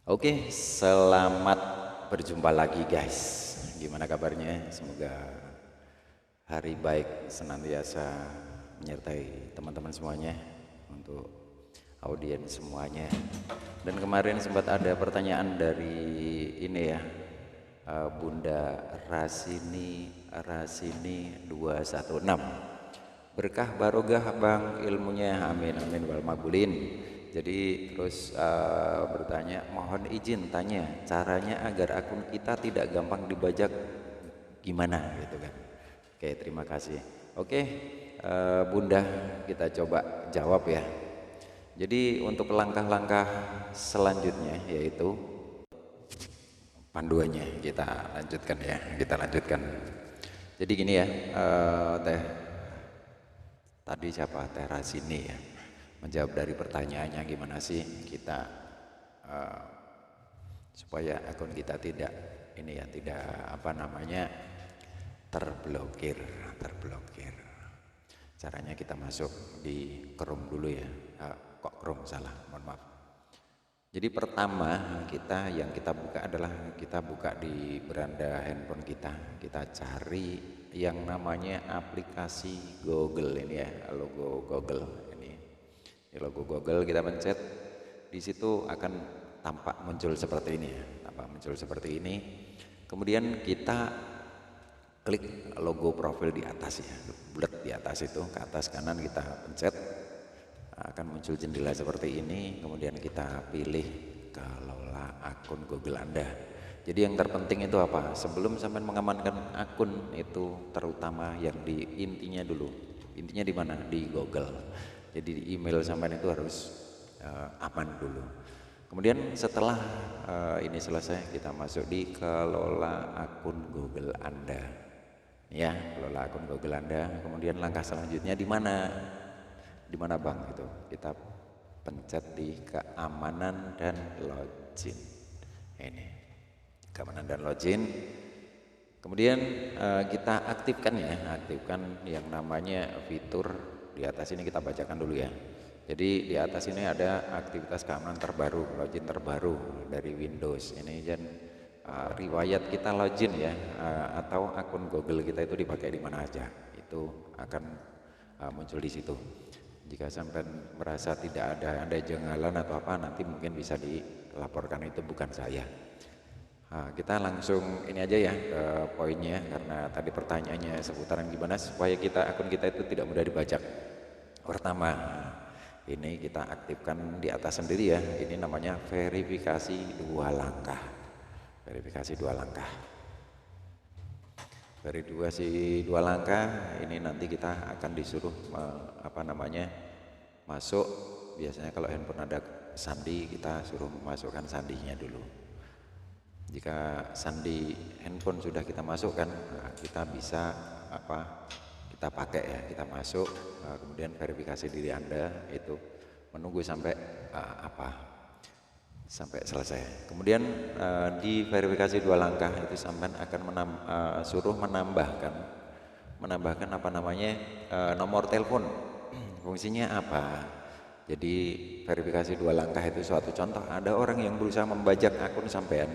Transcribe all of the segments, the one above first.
Oke, selamat berjumpa lagi guys. Gimana kabarnya? Semoga hari baik senantiasa menyertai teman-teman semuanya, untuk audiens semuanya. Dan kemarin sempat ada pertanyaan dari ini ya, Bunda Rasini 216. Berkah barokah bang ilmunya, amin amin wal makbulin. Jadi terus bertanya, mohon izin tanya caranya agar akun kita tidak gampang dibajak gimana gitu kan. Oke, terima kasih. Oke, Bunda, kita coba jawab ya. Jadi untuk langkah-langkah selanjutnya yaitu panduannya kita lanjutkan ya, kita lanjutkan. Jadi gini ya, Teh, tadi siapa, Teh Rasini ya, menjawab dari pertanyaannya gimana sih kita supaya akun kita tidak ini ya, tidak apa namanya, terblokir. Caranya kita masuk di Chrome dulu ya. Kok Chrome salah, mohon maaf. Jadi pertama yang kita buka adalah kita buka di beranda handphone kita cari yang namanya aplikasi Google ini ya, logo Google ini. Di logo Google kita pencet, di situ akan tampak muncul seperti ini ya, tampak muncul seperti ini. Kemudian kita klik logo profil di atas ya, bulat di atas itu, ke atas kanan kita pencet, akan muncul jendela seperti ini. Kemudian kita pilih kelola akun Google Anda. Jadi yang terpenting itu apa? Sebelum sampai mengamankan akun itu, terutama yang di intinya dulu. Intinya di mana? Di Google. Jadi di email sampai itu harus aman dulu. Kemudian setelah ini selesai, kita masuk di kelola akun Google Anda. Ya, kelola akun Google Anda. Kemudian langkah selanjutnya di mana? Di mana bang? Itu kita pencet di keamanan dan login. Ini keamanan dan login. Kemudian kita aktifkan ya, aktifkan yang namanya fitur di atas ini, kita bacakan dulu ya. Jadi di atas ini ada aktivitas keamanan terbaru, login terbaru dari Windows ini, dan riwayat kita login ya, atau akun Google kita itu dipakai di mana aja, itu akan muncul di situ. Jika sampai merasa tidak ada janggalan atau apa, nanti mungkin bisa dilaporkan, itu bukan saya. Kita langsung ini aja ya ke poinnya, karena tadi pertanyaannya seputaran gimana supaya akun kita itu tidak mudah dibajak. Pertama, ini kita aktifkan di atas sendiri ya, ini namanya verifikasi 2 langkah. Verifikasi 2 langkah. Verifikasi 2 langkah ini nanti kita akan disuruh masuk. Biasanya kalau handphone ada sandi, kita suruh memasukkan sandinya dulu. Jika sandi handphone sudah kita masukkan, kita bisa kita pakai ya, kita masuk. Kemudian verifikasi diri Anda itu menunggu sampai sampai selesai. Kemudian di verifikasi 2 langkah itu sampai akan suruh menambahkan nomor telepon. Fungsinya apa? Jadi verifikasi 2 langkah itu suatu contoh, ada orang yang berusaha membajak akun sampean,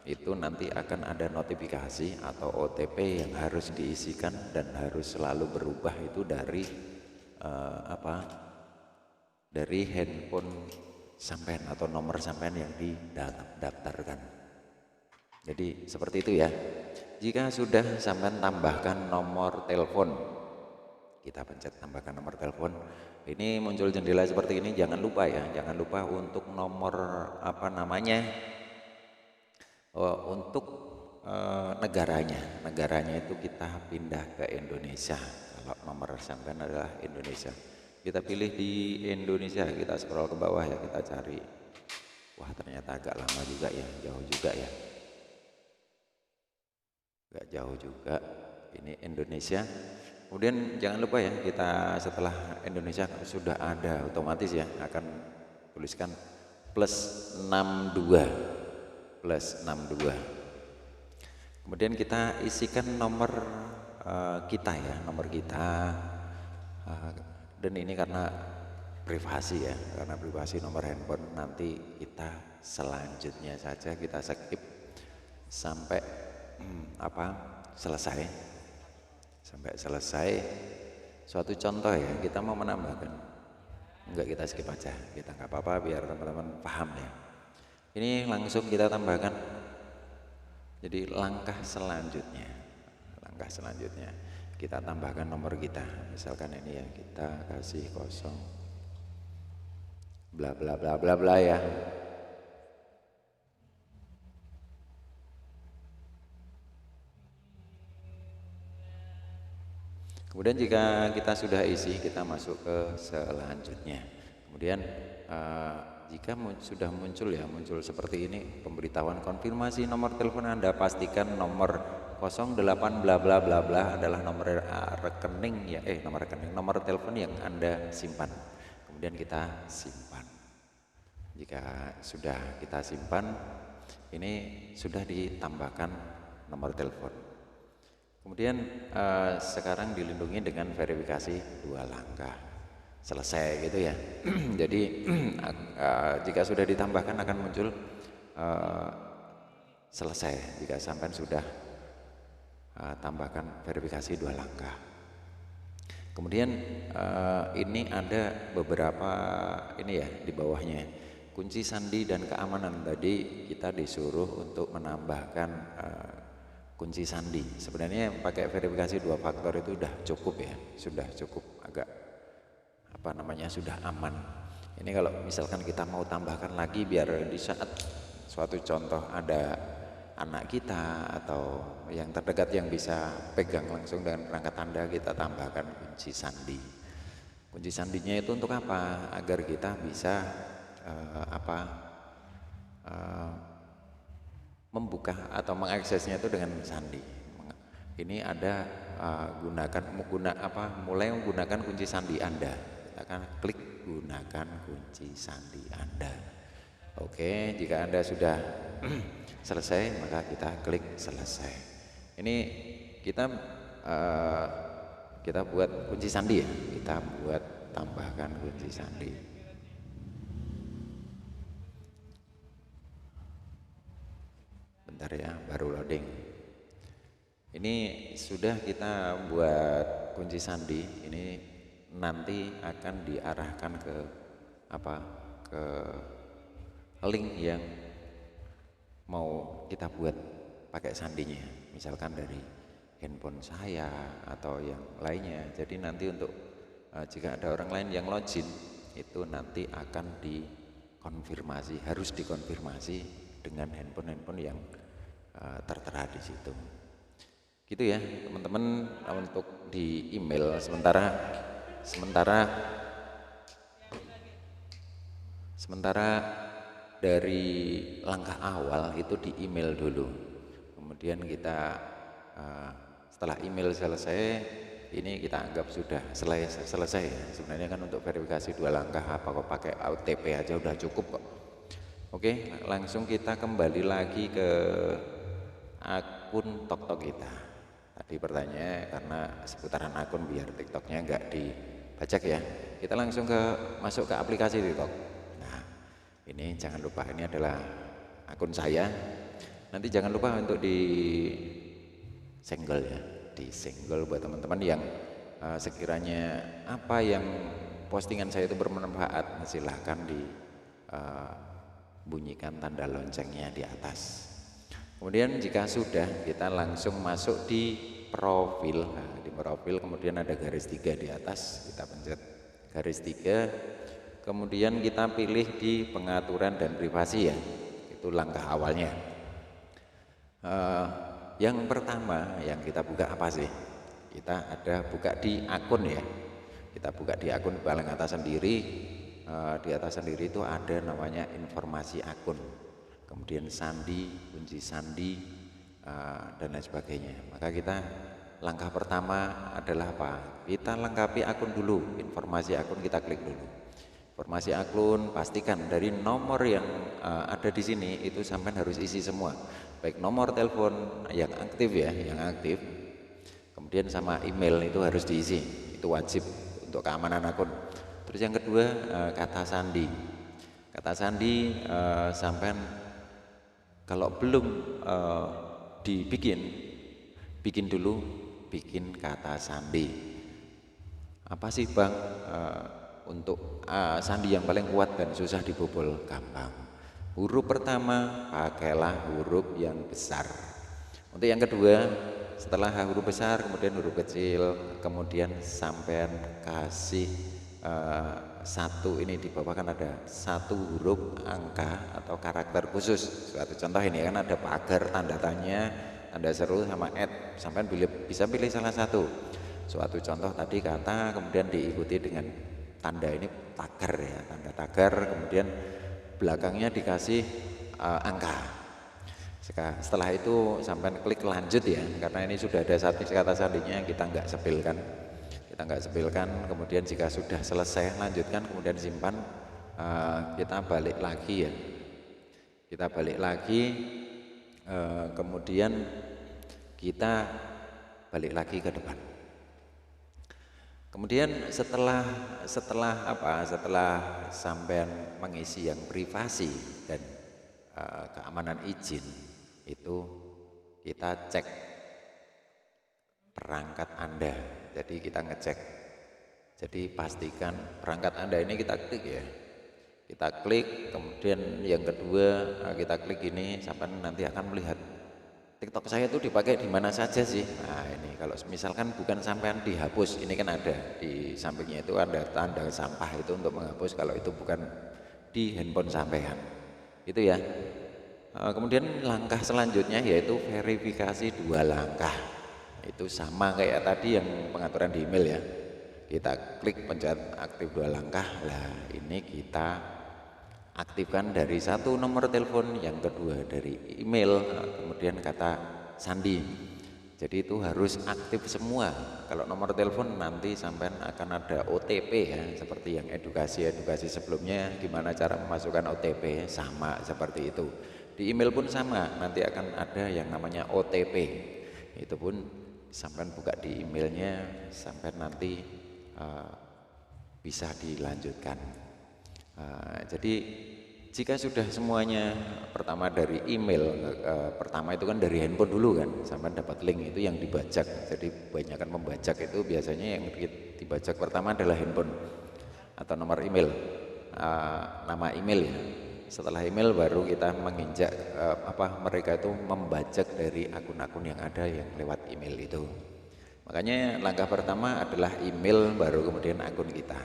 itu nanti akan ada notifikasi atau OTP yang harus diisikan dan harus selalu berubah itu dari dari handphone sampean atau nomor sampean yang didaftarkan. Jadi seperti itu ya. Jika sudah sampean tambahkan nomor telepon, kita pencet tambahkan nomor telepon, ini muncul jendela seperti ini. Jangan lupa ya, jangan lupa untuk nomor untuk negaranya itu kita pindah ke Indonesia. Kalau nomor sampean adalah Indonesia, kita pilih di Indonesia, kita scroll ke bawah ya, kita cari. Wah, ternyata agak lama juga ya, jauh juga ya, agak jauh juga ini Indonesia. Kemudian jangan lupa ya, kita setelah Indonesia sudah ada otomatis ya, akan tuliskan +62. Kemudian kita isikan nomor kita ya, nomor kita. Dan ini karena privasi ya, karena privasi nomor handphone nanti kita selanjutnya saja kita skip sampai apa selesai, sampai selesai. Suatu contoh ya, kita mau menambahkan, enggak kita skip aja, kita nggak apa-apa biar teman-teman paham ya. Ini langsung kita tambahkan. Jadi langkah selanjutnya kita tambahkan nomor kita, misalkan ini ya, kita kasih 0 bla bla bla bla bla ya. Kemudian jika kita sudah isi, kita masuk ke selanjutnya. Kemudian jika sudah muncul seperti ini, pemberitahuan konfirmasi nomor telepon Anda, pastikan nomor 08 bla bla bla bla adalah nomor rekening ya, nomor telepon yang Anda simpan. Kemudian kita simpan. Jika sudah kita simpan, ini sudah ditambahkan nomor telepon. Kemudian sekarang dilindungi dengan verifikasi 2 langkah. Selesai gitu ya. Jadi jika sudah ditambahkan akan muncul selesai jika sampai sudah tambahkan verifikasi 2 langkah. Kemudian ini ada beberapa ini ya di bawahnya, kunci sandi dan keamanan. Tadi kita disuruh untuk menambahkan kunci sandi. Sebenarnya pakai verifikasi 2 faktor itu sudah cukup ya, sudah cukup, agak sudah aman. Ini kalau misalkan kita mau tambahkan lagi biar di saat suatu contoh ada anak kita atau yang terdekat yang bisa pegang langsung dengan perangkat tanda, kita tambahkan kunci sandi. Kunci sandinya itu untuk apa? Agar kita bisa membuka atau mengaksesnya itu dengan sandi. Ini ada mulai menggunakan kunci sandi Anda. Kita akan klik gunakan kunci sandi Anda. Oke, jika Anda sudah selesai, maka kita klik selesai. Ini kita buat kunci sandi ya. Kita buat tambahkan kunci sandi. Bentar ya, baru loading. Ini sudah kita buat kunci sandi. Ini nanti akan diarahkan ke ke link yang mau kita buat pakai sandinya, misalkan dari handphone saya atau yang lainnya. Jadi nanti untuk jika ada orang lain yang login, itu nanti akan dikonfirmasi, harus dikonfirmasi dengan handphone yang tertera di situ. Gitu ya teman-teman. Untuk di email sementara dari langkah awal itu di email dulu. Kemudian kita setelah email selesai, ini kita anggap sudah selesai. Sebenarnya kan untuk verifikasi 2 langkah apa kok pakai OTP aja udah cukup kok. Oke, langsung kita kembali lagi ke akun TokTok kita. Tadi pertanyaannya karena seputaran akun biar TikToknya enggak dibajak ya. Kita langsung masuk ke aplikasi TikTok. Nah, ini jangan lupa, ini adalah akun saya. Nanti jangan lupa untuk senggol ya, senggol buat teman-teman yang sekiranya apa yang postingan saya itu bermanfaat, silahkan bunyikan tanda loncengnya di atas. Kemudian jika sudah, kita langsung masuk di profil. Nah, di profil kemudian ada garis 3 di atas, kita pencet garis 3. Kemudian kita pilih di pengaturan dan privasi ya. Itu langkah awalnya. Yang pertama yang kita buka apa sih? Kita ada buka di akun ya. Kita buka di akun paling atas sendiri. Di atas sendiri itu ada namanya informasi akun. Kemudian sandi, kunci sandi, dan lain sebagainya. Maka kita langkah pertama adalah apa? Kita lengkapi akun dulu, informasi akun kita klik dulu. Informasi akun pastikan dari nomor yang ada di sini itu sampai harus isi semua, baik nomor telepon yang aktif ya, yang aktif. Kemudian sama email itu harus diisi, itu wajib untuk keamanan akun. Terus yang kedua kata sandi. Kata sandi sampean kalau belum dibikin, bikin dulu, bikin kata sandi. Apa sih Bang untuk sandi yang paling kuat dan susah dibobol? Gampang. Huruf pertama pakailah huruf yang besar. Untuk yang kedua, setelah huruf besar kemudian huruf kecil, kemudian sampean kasih satu, ini di bawah kan ada satu huruf angka atau karakter khusus. Suatu contoh ini kan ada pagar, tanda tanya, tanda seru sama sampean bisa pilih salah satu. Suatu contoh tadi kata, kemudian diikuti dengan tanda ini tagar ya, tanda tagar, kemudian belakangnya dikasih angka. Setelah itu sampai klik lanjut ya, karena ini sudah ada kata sandinya, kita nggak sepilkan, kemudian jika sudah selesai lanjutkan, kemudian simpan, kita balik lagi ya, kemudian kita balik lagi ke depan. Kemudian setelah sampean mengisi yang privasi dan keamanan izin, itu kita cek perangkat Anda. Jadi kita ngecek, jadi pastikan perangkat Anda ini kita klik ya, kita klik. Kemudian yang kedua kita klik ini, sampai nanti akan melihat TikTok saya itu dipakai di mana saja sih. Nah ini kalau misalkan bukan sampean dihapus, ini kan ada di sampingnya itu ada tanda sampah itu untuk menghapus kalau itu bukan di handphone sampean itu ya. Kemudian langkah selanjutnya yaitu verifikasi 2 langkah. Itu sama kayak tadi yang pengaturan di email ya. Kita klik pencet aktif 2 langkah. Lah ini kita aktifkan dari satu nomor telepon, yang kedua dari email, kemudian kata sandi. Jadi itu harus aktif semua. Kalau nomor telepon nanti sampean akan ada OTP ya, seperti yang edukasi sebelumnya, gimana cara memasukkan OTP, sama seperti itu. Di email pun sama, nanti akan ada yang namanya OTP. Itu pun sampean buka di emailnya, sampean nanti bisa dilanjutkan. Jadi jika sudah semuanya, pertama dari email, pertama itu kan dari handphone dulu kan, sampai dapat link itu yang dibajak. Jadi kebanyakan membajak itu biasanya yang dibajak pertama adalah handphone atau nomor email, nama email ya. Setelah email baru kita menginjak mereka itu membajak dari akun-akun yang ada yang lewat email itu. Makanya langkah pertama adalah email, baru kemudian akun kita.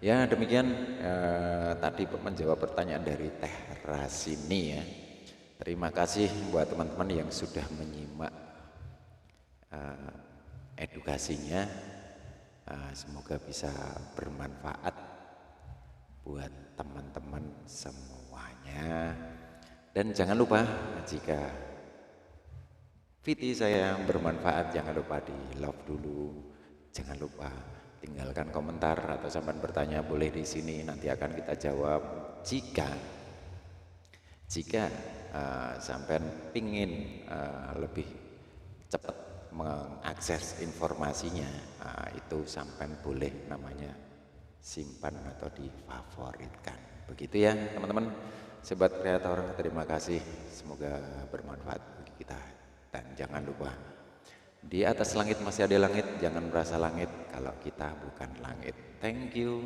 Ya demikian tadi menjawab pertanyaan dari Teh Rasini ya. Terima kasih buat teman-teman yang sudah menyimak edukasinya. Semoga bisa bermanfaat buat teman-teman semuanya. Dan jangan lupa, jika video saya bermanfaat, jangan lupa di love dulu. Jangan lupa tinggalkan komentar atau sampai bertanya boleh di sini, nanti akan kita jawab. Jika sampai pingin lebih cepat mengakses informasinya, itu sampai boleh namanya simpan atau difavoritkan. Begitu ya teman-teman, sobat kreator, terima kasih, semoga bermanfaat bagi kita. Dan jangan lupa, di atas langit masih ada langit, jangan merasa langit kalau kita bukan langit. Thank you.